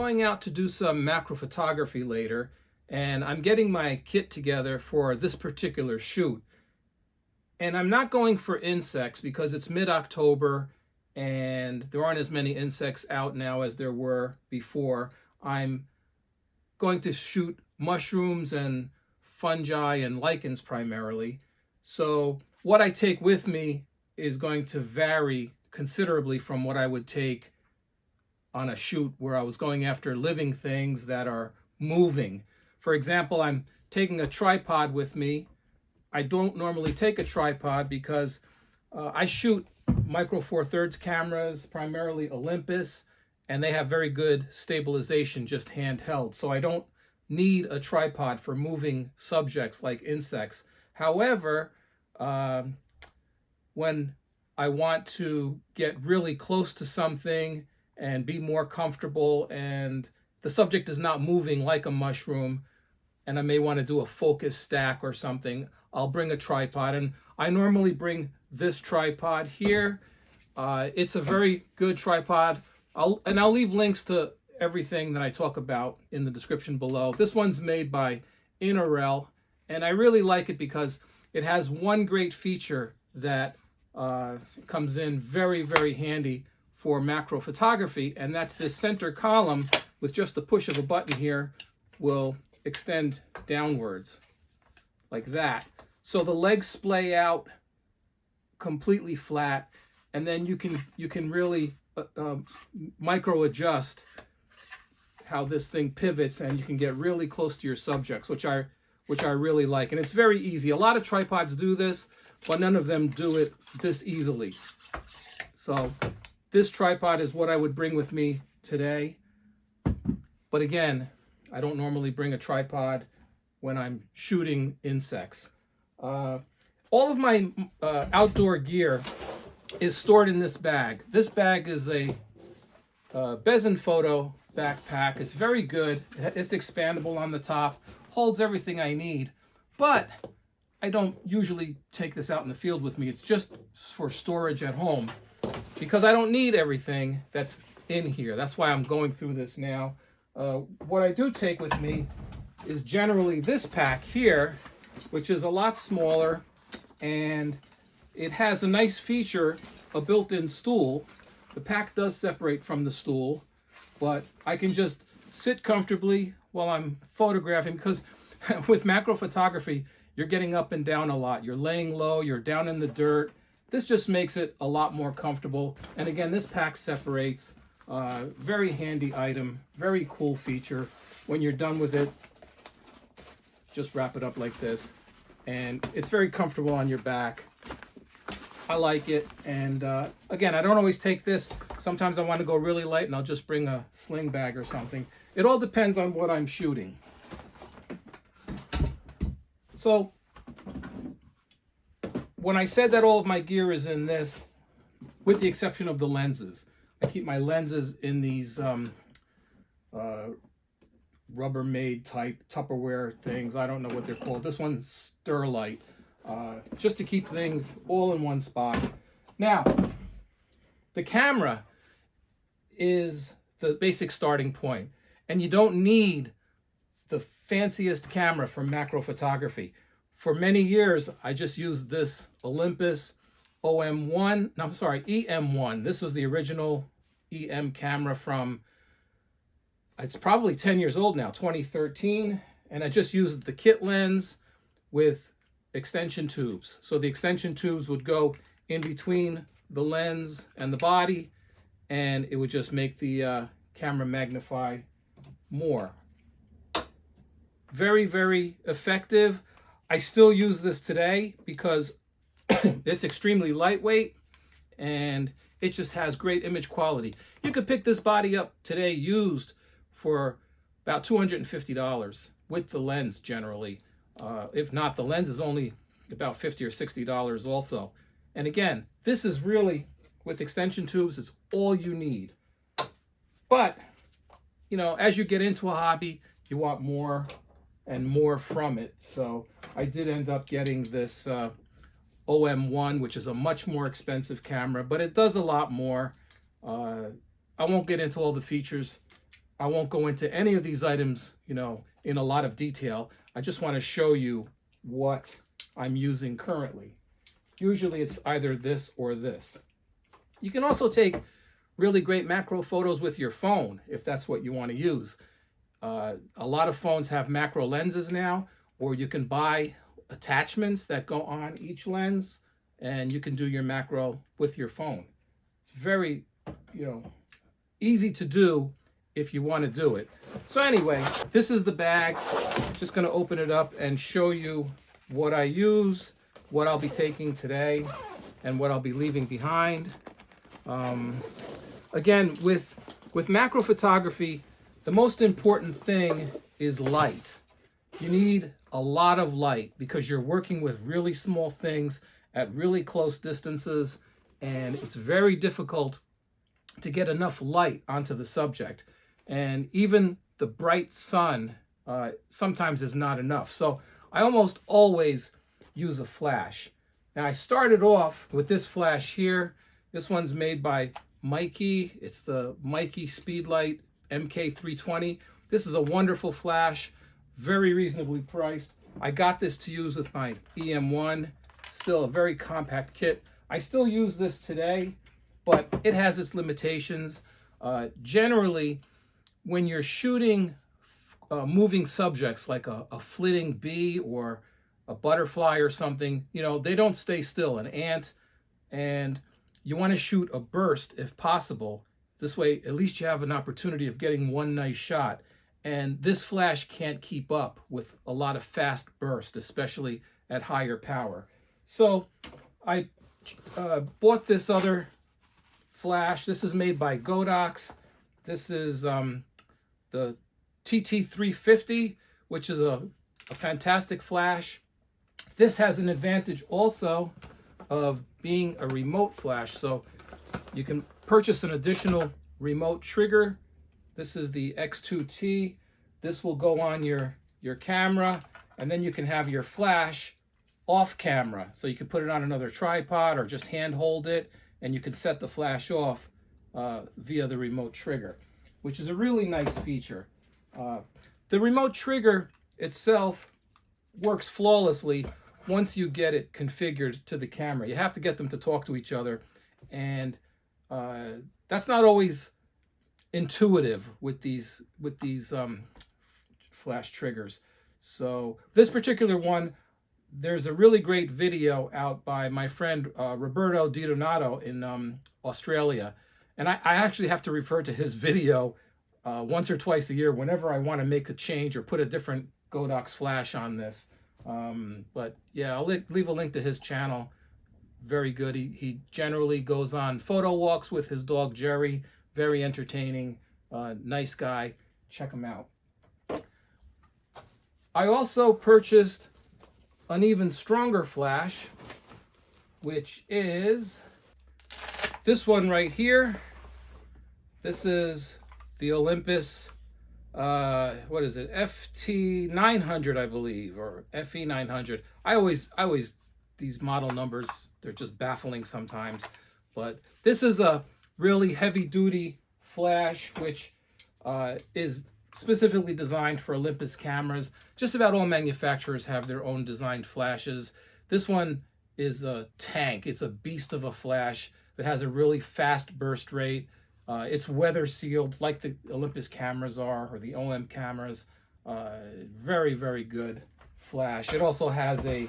going out to do some macro photography later, and I'm getting my kit together for this particular shoot. And I'm not going for insects because it's mid-October and there aren't as many insects out now as there were before. I'm going to shoot mushrooms and fungi and lichens primarily. So what I take with me is going to vary considerably from what I would take on a shoot where I was going after living things that are moving. For example, I'm taking a tripod with me. I don't normally take a tripod because I shoot Micro Four Thirds cameras, primarily Olympus, and they have very good stabilization, just handheld. So I don't need a tripod for moving subjects like insects. However, when I want to get really close to something and be more comfortable and the subject is not moving like a mushroom, and I may want to do a focus stack or something, I'll bring a tripod. And I normally bring this tripod here. It's a very good tripod. I'll leave links to everything that I talk about in the description below. This one's made by Inarel, and I really like it because it has one great feature that comes in very, very handy for macro photography, and that's this center column with just the push of a button here will extend downwards like that. So the legs splay out completely flat, and then you can really micro adjust how this thing pivots, and you can get really close to your subjects, which I really like. And it's very easy. A lot of tripods do this, but none of them do it this easily. So this tripod is what I would bring with me today. But again, I don't normally bring a tripod when I'm shooting insects. All of my outdoor gear is stored in this bag. This bag is a Bezin Photo backpack. It's very good. It's expandable on the top, holds everything I need, but I don't usually take this out in the field with me. It's just for storage at home because I don't need everything that's in here. That's why I'm going through this now. What I do take with me is generally this pack here, which is a lot smaller, and it has a nice feature, a built-in stool. The pack does separate from the stool, but I can just sit comfortably while I'm photographing, because with macro photography, you're getting up and down a lot. You're laying low, you're down in the dirt. This just makes it a lot more comfortable. And again, this pack separates. Very handy item, very cool feature. When you're done with it, just wrap it up like this. And it's very comfortable on your back. I like it. And again, I don't always take this. Sometimes I want to go really light and I'll just bring a sling bag or something. It all depends on what I'm shooting. So when I said that all of my gear is in this, with the exception of the lenses, I keep my lenses in these Rubbermaid type Tupperware things. I don't know what they're called. This one's Sterlite, just to keep things all in one spot. Now, the camera is the basic starting point, and you don't need the fanciest camera for macro photography. For many years, I just used this Olympus EM1. This was the original EM camera from, it's probably 10 years old now, 2013. And I just used the kit lens with extension tubes. So the extension tubes would go in between the lens and the body, and it would just make the camera magnify more. Very, very effective. I still use this today because it's extremely lightweight and it just has great image quality. You could pick this body up today used for about $250 with the lens generally. If not, the lens is only about $50 or $60 also. And again, this is really, with extension tubes, it's all you need. But, you know, as you get into a hobby, you want more and more from it. So I did end up getting this OM1, which is a much more expensive camera, but it does a lot more. I won't get into all the features. I won't go into any of these items, you know, in a lot of detail. I just want to show you what I'm using currently. Usually it's either this or this. You can also take really great macro photos with your phone if that's what you want to use. A lot of phones have macro lenses now, or you can buy attachments that go on each lens and you can do your macro with your phone. It's very, you know, easy to do if you want to do it. So anyway, this is the bag. Just going to open it up and show you what I use, what I'll be taking today, and what I'll be leaving behind. Again, with macro photography, the most important thing is light. You need a lot of light because you're working with really small things at really close distances, and it's very difficult to get enough light onto the subject. And even the bright sun sometimes is not enough. So I almost always use a flash. Now I started off with this flash here. This one's made by Mikey. It's the Mikey Speedlight MK320. This is a wonderful flash, very reasonably priced. I got this to use with my EM1, still a very compact kit. I still use this today, but it has its limitations. Generally, when you're shooting moving subjects like a flitting bee or a butterfly or something, you know, they don't stay still, an ant, and you want to shoot a burst if possible. This way, at least you have an opportunity of getting one nice shot. And this flash can't keep up with a lot of fast burst, especially at higher power. So I bought this other flash. This is made by Godox. This is the TT350, which is a fantastic flash. This has an advantage also of being a remote flash. So you can purchase an additional remote trigger. This is the X2T. This will go on your camera, and then you can have your flash off camera. So you can put it on another tripod or just hand hold it, and you can set the flash off via the remote trigger, which is a really nice feature. The remote trigger itself works flawlessly once you get it configured to the camera. You have to get them to talk to each other, and that's not always intuitive with these flash triggers. So this particular one, there's a really great video out by my friend Roberto Di Donato in Australia, and I actually have to refer to his video once or twice a year whenever I want to make a change or put a different Godox flash on this. But yeah, I'll leave a link to his channel. Very good. He generally goes on photo walks with his dog Jerry. Very entertaining, nice guy. Check him out. I also purchased an even stronger flash, which is this one right here. This is the Olympus, what is it, FT900, I believe, or FE900. I always, these model numbers, they're just baffling sometimes. But this is a really heavy-duty flash, which is specifically designed for Olympus cameras. Just about all manufacturers have their own designed flashes. This one is a tank. It's a beast of a flash. It has a really fast burst rate. It's weather sealed like the Olympus cameras are, or the OM cameras. Very, very good flash. It also has a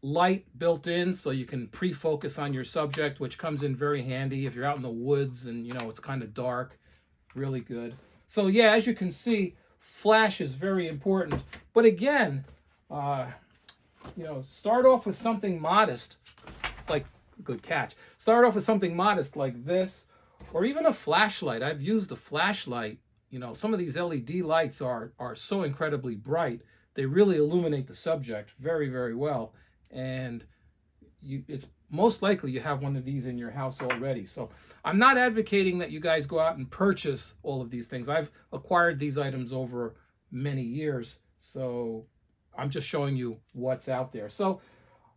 light built in, so you can pre-focus on your subject, which comes in very handy if you're out in the woods and, you know, it's kind of dark. Really good. So yeah, as you can see, flash is very important. But again, you know, start off with something modest, like, good catch. Start off with something modest like this, or even a flashlight. I've used a flashlight. You know, some of these LED lights are so incredibly bright. They really illuminate the subject very, very well. And it's most likely you have one of these in your house already. So I'm not advocating that you guys go out and purchase all of these things. I've acquired these items over many years, so I'm just showing you what's out there. So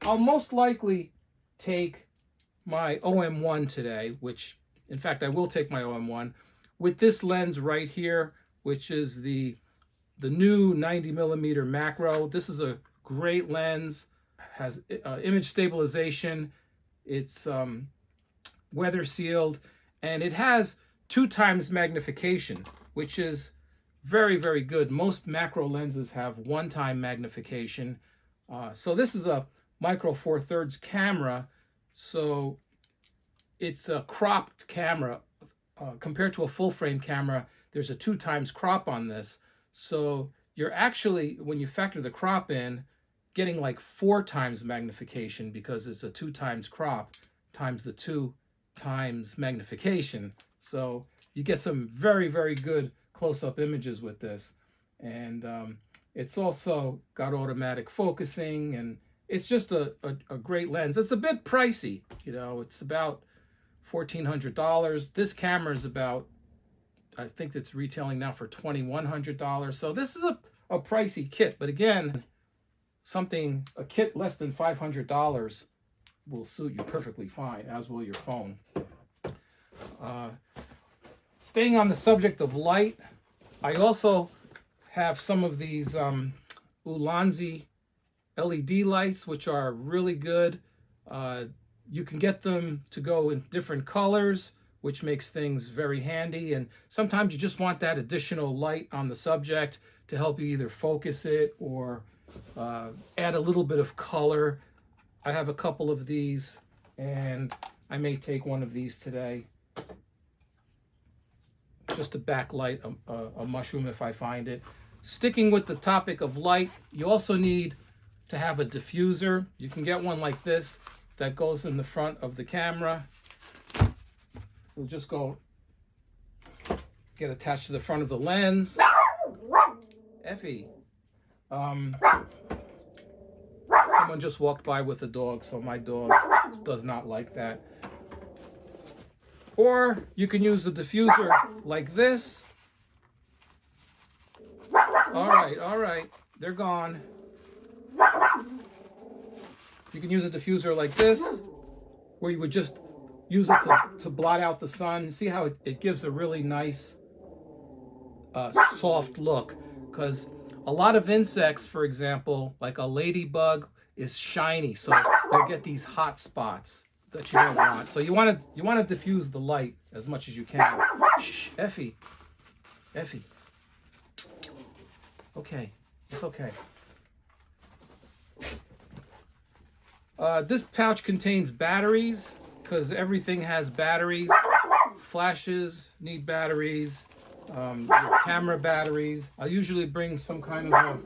I'll most likely take my OM1 today, which in fact I will take my OM1, with this lens right here, which is the new 90mm macro. This is a great lens, has image stabilization, it's weather sealed, and it has 2x magnification, which is very, very good. Most macro lenses have 1x magnification. So this is a Micro Four Thirds camera, so it's a cropped camera. Compared to a full frame camera, there's a 2x crop on this. So you're actually, when you factor the crop in, getting like 4x magnification, because it's a 2x crop times the 2x magnification. So you get some very, very good close-up images with this. And it's also got automatic focusing, and it's just a great lens. It's a bit pricey, you know, it's about $1,400. This camera is about, I think it's retailing now for $2,100. So this is a pricey kit, but again, a kit less than $500 will suit you perfectly fine, as will your phone. Staying on the subject of light, I also have some of these Ulanzi LED lights, which are really good. You can get them to go in different colors, which makes things very handy. And sometimes you just want that additional light on the subject to help you either focus it or add a little bit of color. I have a couple of these, and I may take one of these today, just to backlight a mushroom if I find it. Sticking with the topic of light, you also need to have a diffuser. You can get one like this that goes in the front of the camera. It'll just go get attached to the front of the lens. Effie. Someone just walked by with a dog, so my dog does not like that. Or you can use the diffuser like this. All right, they're gone. You can use a diffuser like this, where you would just use it to blot out the sun. See how it gives a really nice, soft look. Because a lot of insects, for example, like a ladybug, is shiny, so you'll get these hot spots that you don't want. So you want to diffuse the light as much as you can. Shh, Effie. Okay, it's okay. This pouch contains batteries, because everything has batteries. Flashes need batteries. Your camera batteries. I usually bring some kind of a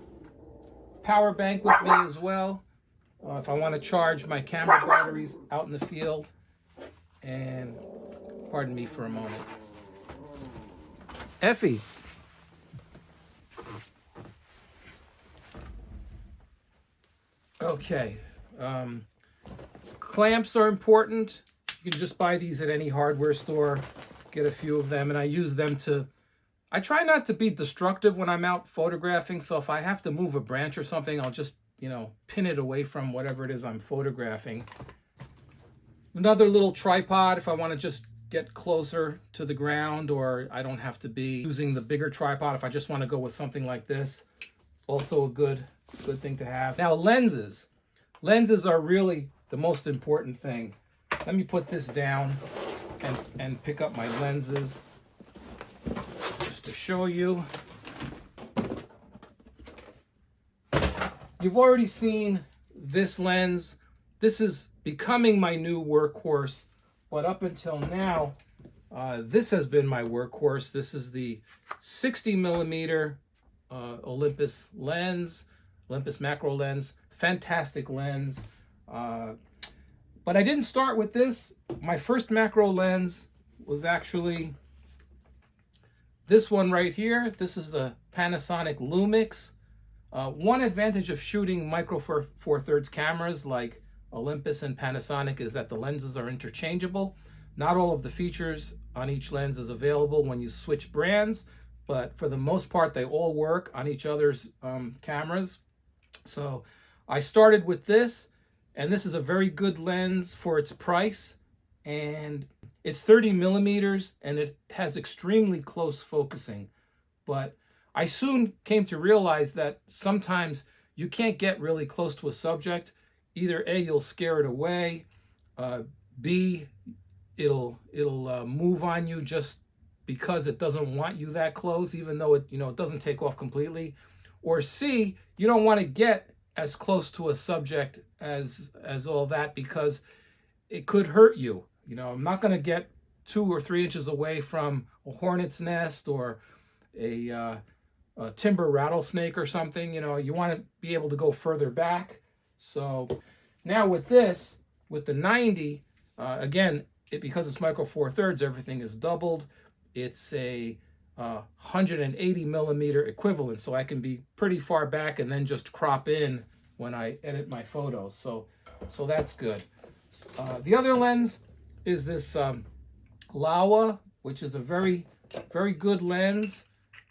power bank with me as well, if I want to charge my camera batteries out in the field. And pardon me for a moment. Effie. Okay. Clamps are important. You can just buy these at any hardware store. Get a few of them, and I use them I try not to be destructive when I'm out photographing, so if I have to move a branch or something, I'll just, pin it away from whatever it is I'm photographing. Another little tripod if I want to just get closer to the ground, or I don't have to be using the bigger tripod if I just want to go with something like this. Also a good thing to have. Now, lenses. Lenses are really the most important thing. Let me put this down and pick up my lenses just to show you. You've already seen this lens. This is becoming my new workhorse, but up until now, this has been my workhorse. This is the 60mm Olympus lens, Olympus macro lens. Fantastic lens. But I didn't start with this. My first macro lens was actually this one right here. This is the Panasonic Lumix. One advantage of shooting Micro Four Thirds cameras like Olympus and Panasonic is that the lenses are interchangeable. Not all of the features on each lens is available when you switch brands, but for the most part, they all work on each other's cameras. So I started with this, and this is a very good lens for its price, and It's 30 millimeters and it has extremely close focusing. But I soon came to realize that sometimes you can't get really close to a subject. Either A, you'll scare it away, B, it'll move on you just because it doesn't want you that close, even though it doesn't take off completely. Or C, you don't want to get as close to a subject as all that because it could hurt you. I'm not going to get 2 or 3 inches away from a hornet's nest or a timber rattlesnake or something. You want to be able to go further back. So now with this, with the 90, again, because it's micro four thirds, everything is doubled. It's a 180 millimeter equivalent, so I can be pretty far back and then just crop in when I edit my photos. So that's good. The other lens is this Laowa, which is a very, very good lens.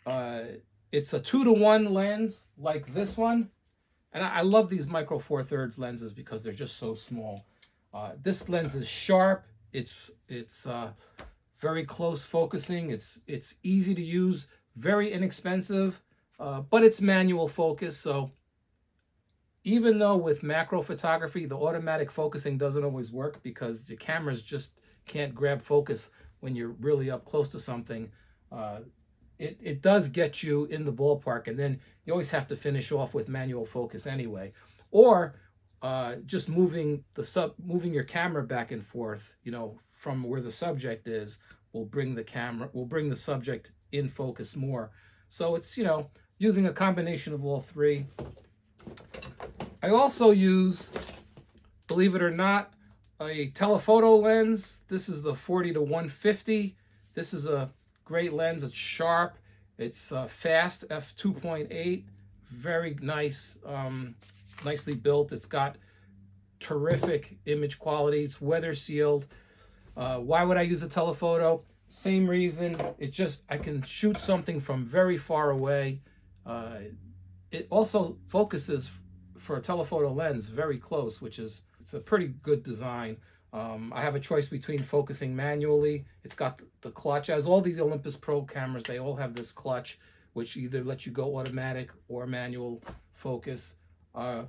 It's a 2-to-1 lens like this one. And I love these micro four thirds lenses because they're just so small. This lens is sharp. It's very close focusing. It's easy to use, very inexpensive, but it's manual focus. So even though with macro photography, the automatic focusing doesn't always work because the cameras just can't grab focus when you're really up close to something, it does get you in the ballpark, and then you always have to finish off with manual focus anyway, or just moving your camera back and forth, from where the subject is, will bring the subject in focus more. So it's using a combination of all three. I also use, believe it or not, a telephoto lens. This is the 40-150. This is a great lens. It's sharp. It's fast, f2.8. Very nice, nicely built. It's got terrific image quality. It's weather sealed. Why would I use a telephoto? Same reason. I can shoot something from very far away. It also focuses for a telephoto lens very close, it's a pretty good design. I have a choice between focusing manually. It's got the clutch. As all these Olympus Pro cameras, they all have this clutch, which either lets you go automatic or manual focus.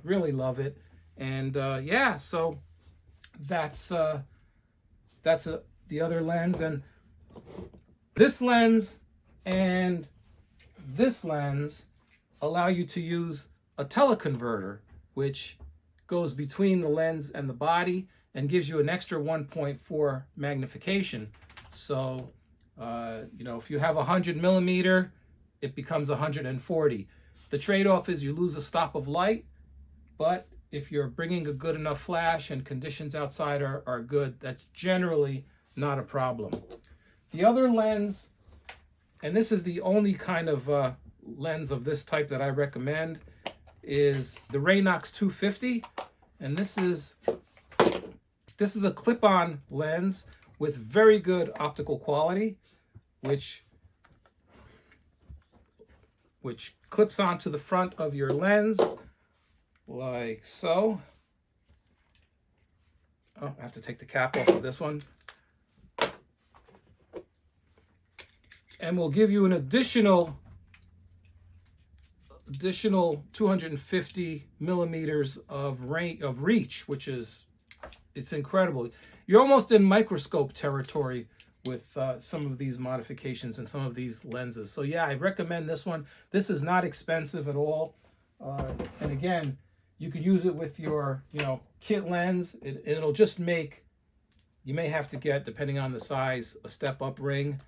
Really love it. And yeah, so that's the other lens. And this lens and this lens allow you to use a teleconverter, which goes between the lens and the body and gives you an extra 1.4 magnification. So, if you have 100 millimeter, it becomes 140. The trade-off is you lose a stop of light, but if you're bringing a good enough flash and conditions outside are good, that's generally not a problem. The other lens, and this is the only kind of lens of this type that I recommend, is the Raynox 250, and this is a clip-on lens with very good optical quality, which clips onto the front of your lens like so. Oh, I have to take the cap off of this one. And will give you an additional 250 millimeters of reach, which it's incredible. You're almost in microscope territory with some of these modifications and some of these lenses. So yeah, I recommend this one. This is not expensive at all. And again, you could use it with your kit lens. It'll just you may have to get, depending on the size, a step-up ring.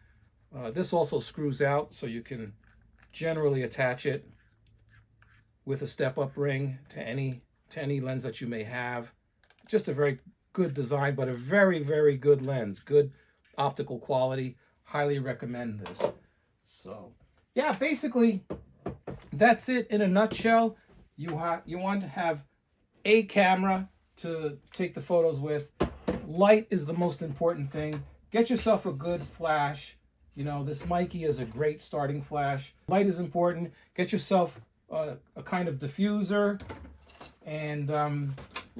This also screws out, so you can generally attach it with a step-up ring to any lens that you may have. Just a very good design, but a very, very good lens. Good optical quality. Highly recommend this. So, yeah, basically, that's it in a nutshell. You want to have a camera to take the photos with. Light is the most important thing. Get yourself a good flash. This Mikey is a great starting flash. Light is important. Get yourself a kind of diffuser. And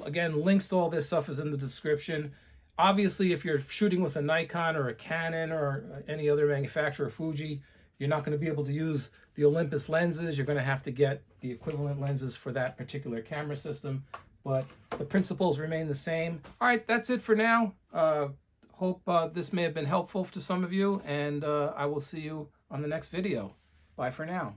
again, links to all this stuff is in the description. Obviously, if you're shooting with a Nikon or a Canon or any other manufacturer, Fuji, you're not going to be able to use the Olympus lenses. You're going to have to get the equivalent lenses for that particular camera system, but the principles remain the same. All right, that's it for now. Hope this may have been helpful to some of you, and I will see you on the next video. Bye for now.